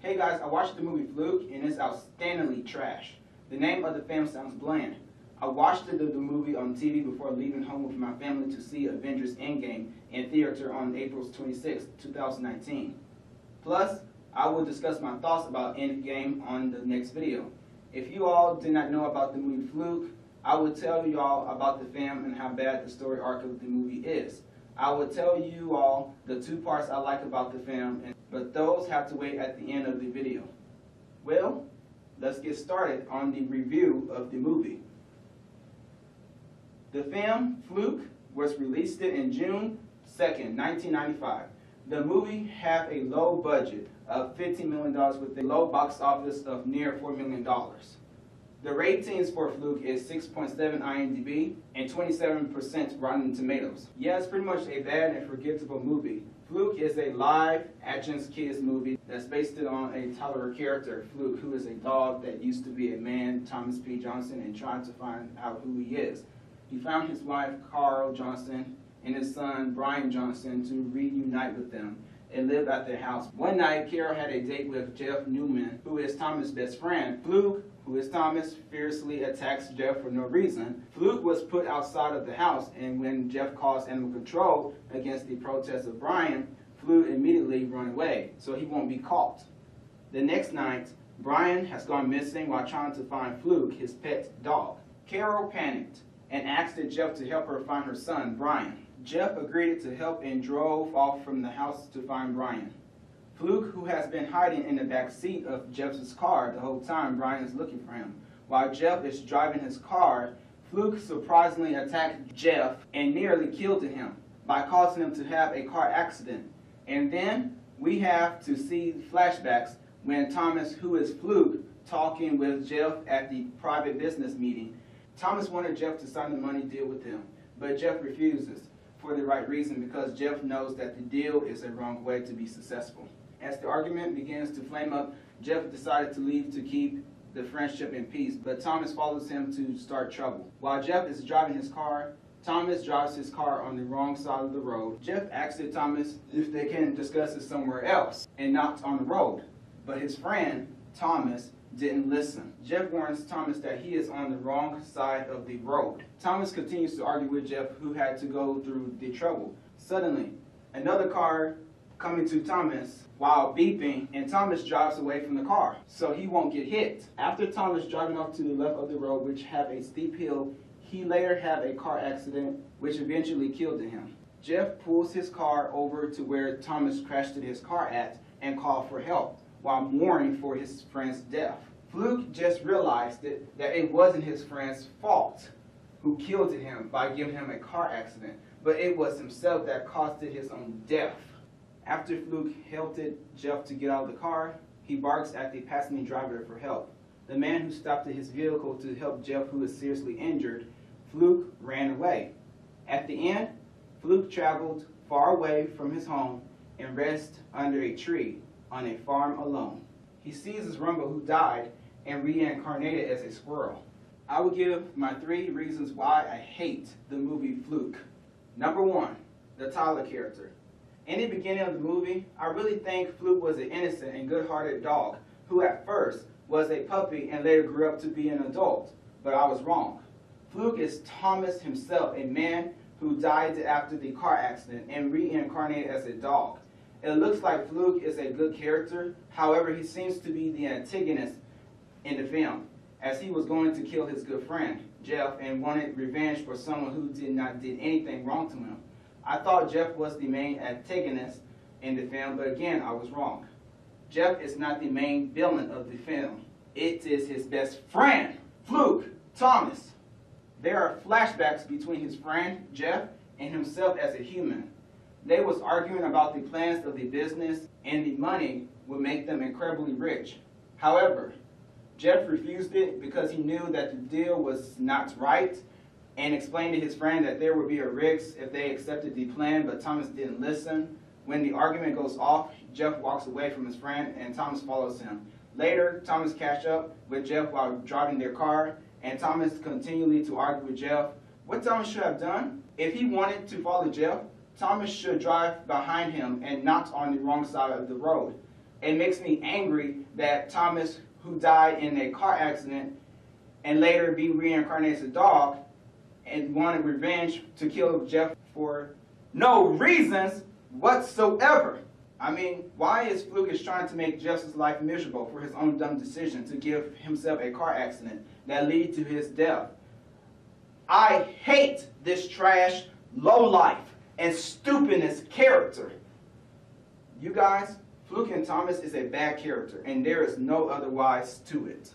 Hey guys, I watched the movie Fluke and it's outstandingly trash. The name of the film sounds bland. I watched the movie on TV before leaving home with my family to see Avengers Endgame in theater on April 26, 2019. Plus, I will discuss my thoughts about Endgame on the next video. If you all did not know about the movie Fluke, I will tell you all about the film and how bad the story arc of the movie is. I will tell you all the two parts I like about the film, but those have to wait at the end of the video. Well, let's get started on the review of the movie. The film Fluke was released in June 2nd, 1995. The movie had a low budget of $15 million with a low box office of near $4 million. The ratings for Fluke is 6.7 IMDb and 27% Rotten Tomatoes. Yeah, it's pretty much a bad and forgettable movie. Fluke is a live-action kids movie that's based on a toddler character, Fluke, who is a dog that used to be a man, Thomas P. Johnson, and trying to find out who he is. He found his wife, Carl Johnson, and his son, Brian Johnson, to reunite with them and live at their house. One night, Carol had a date with Jeff Newman, who is Thomas' best friend. Fluke, who is Thomas, fiercely attacks Jeff for no reason. Fluke was put outside of the house, and when Jeff calls animal control against the protests of Brian, Fluke immediately runs away, so he won't be caught. The next night, Brian has gone missing while trying to find Fluke, his pet dog. Carol panicked and asked Jeff to help her find her son, Brian. Jeff agreed to help and drove off from the house to find Brian. Fluke, who has been hiding in the back seat of Jeff's car the whole time Brian is looking for him. While Jeff is driving his car, Fluke surprisingly attacked Jeff and nearly killed him by causing him to have a car accident. And then we have to see flashbacks when Thomas, who is Fluke, talking with Jeff at the private business meeting. Thomas wanted Jeff to sign the money deal with him, but Jeff refuses for the right reason, because Jeff knows that the deal is a wrong way to be successful. As the argument begins to flame up, Jeff decided to leave to keep the friendship in peace, but Thomas follows him to start trouble. While Jeff is driving his car, Thomas drives his car on the wrong side of the road. Jeff asks Thomas if they can discuss it somewhere else and not on the road, but his friend, Thomas, didn't listen. Jeff warns Thomas that he is on the wrong side of the road. Thomas continues to argue with Jeff, who had to go through the trouble. Suddenly, another car coming to Thomas while beeping, and Thomas drives away from the car so he won't get hit. After Thomas driving off to the left of the road, which had a steep hill, he later had a car accident which eventually killed him. Jeff pulls his car over to where Thomas crashed his car at and called for help while mourning for his friend's death. Fluke just realized that it wasn't his friend's fault who killed him by giving him a car accident, but it was himself that caused his own death. After Fluke helped Jeff to get out of the car, he barks at the passenger driver for help. The man who stopped his vehicle to help Jeff, who is seriously injured, Fluke ran away. At the end, Fluke traveled far away from his home and rested under a tree on a farm alone. He sees his Rumble, who died and reincarnated as a squirrel. I will give my 3 reasons why I hate the movie Fluke. Number 1, the toddler character. In the beginning of the movie, I really think Fluke was an innocent and good-hearted dog who at first was a puppy and later grew up to be an adult, but I was wrong. Fluke is Thomas himself, a man who died after the car accident and reincarnated as a dog. It looks like Fluke is a good character, however he seems to be the antagonist in the film, as he was going to kill his good friend, Jeff, and wanted revenge for someone who did anything wrong to him. I thought Jeff was the main antagonist in the film, but again, I was wrong. Jeff is not the main villain of the film. It is his best friend, Fluke, Thomas. There are flashbacks between his friend, Jeff, and himself as a human. They was arguing about the plans of the business, and the money would make them incredibly rich. However, Jeff refused it because he knew that the deal was not right, and explained to his friend that there would be a risk if they accepted the plan, but Thomas didn't listen. When the argument goes off, Jeff walks away from his friend and Thomas follows him. Later, Thomas catch up with Jeff while driving their car, and Thomas continually to argue with Jeff. What Thomas should have done? If he wanted to follow Jeff, Thomas should drive behind him and not on the wrong side of the road. It makes me angry that Thomas, who died in a car accident and later be reincarnated as a dog, and wanted revenge to kill Jeff for no reasons whatsoever. I mean, why is Fluke trying to make Jeff's life miserable for his own dumb decision to give himself a car accident that led to his death? I hate this trash, low-life, and stupidness character. You guys, Fluke and Thomas is a bad character, and there is no otherwise to it.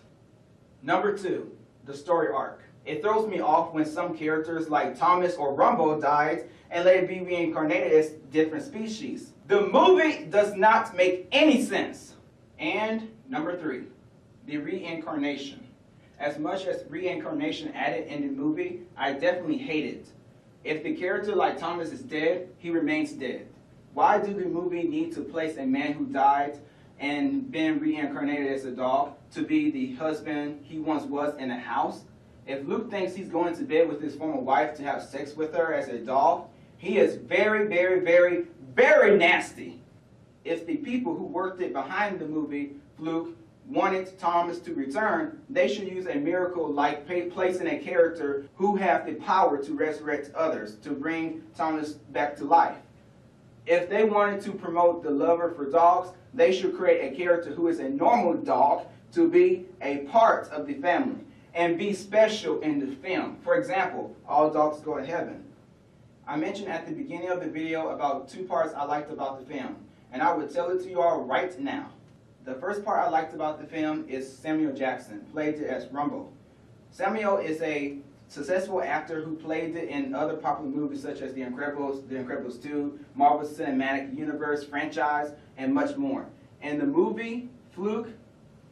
Number 2, the story arc. It throws me off when some characters like Thomas or Rumble died and later be reincarnated as different species. The movie does not make any sense. And number 3, the reincarnation. As much as reincarnation added in the movie, I definitely hate it. If the character like Thomas is dead, he remains dead. Why do the movie need to place a man who died and been reincarnated as a dog to be the husband he once was in a house? If Luke thinks he's going to bed with his former wife to have sex with her as a dog, he is very, very, very, very nasty. If the people who worked it behind the movie, Fluke, wanted Thomas to return, they should use a miracle like placing a character who have the power to resurrect others, to bring Thomas back to life. If they wanted to promote the lover for dogs, they should create a character who is a normal dog to be a part of the family and be special in the film. For example, All Dogs Go to Heaven. I mentioned at the beginning of the video about 2 parts I liked about the film, and I would tell it to you all right now. The first part I liked about the film is Samuel Jackson, played it as Rumble. Samuel is a successful actor who played it in other popular movies such as The Incredibles 2, Marvel Cinematic Universe franchise, and much more. In the movie, Fluke,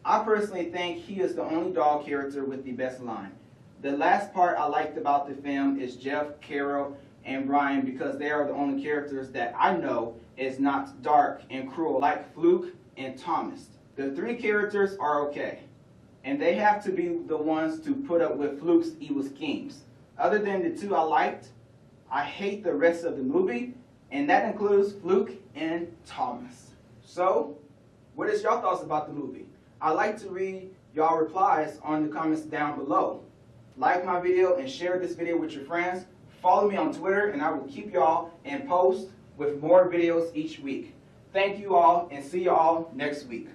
I personally think he is the only dog character with the best line. The last part I liked about the film is Jeff, Carol, and Brian, because they are the only characters that I know is not dark and cruel like Fluke and Thomas. The 3 characters are okay, and they have to be the ones to put up with Fluke's evil schemes. Other than the 2 I liked, I hate the rest of the movie, and that includes Fluke and Thomas. So, what is y'all thoughts about the movie? I'd like to read y'all replies on the comments down below. Like my video and share this video with your friends. Follow me on Twitter, and I will keep y'all in post with more videos each week. Thank you all, and see y'all next week.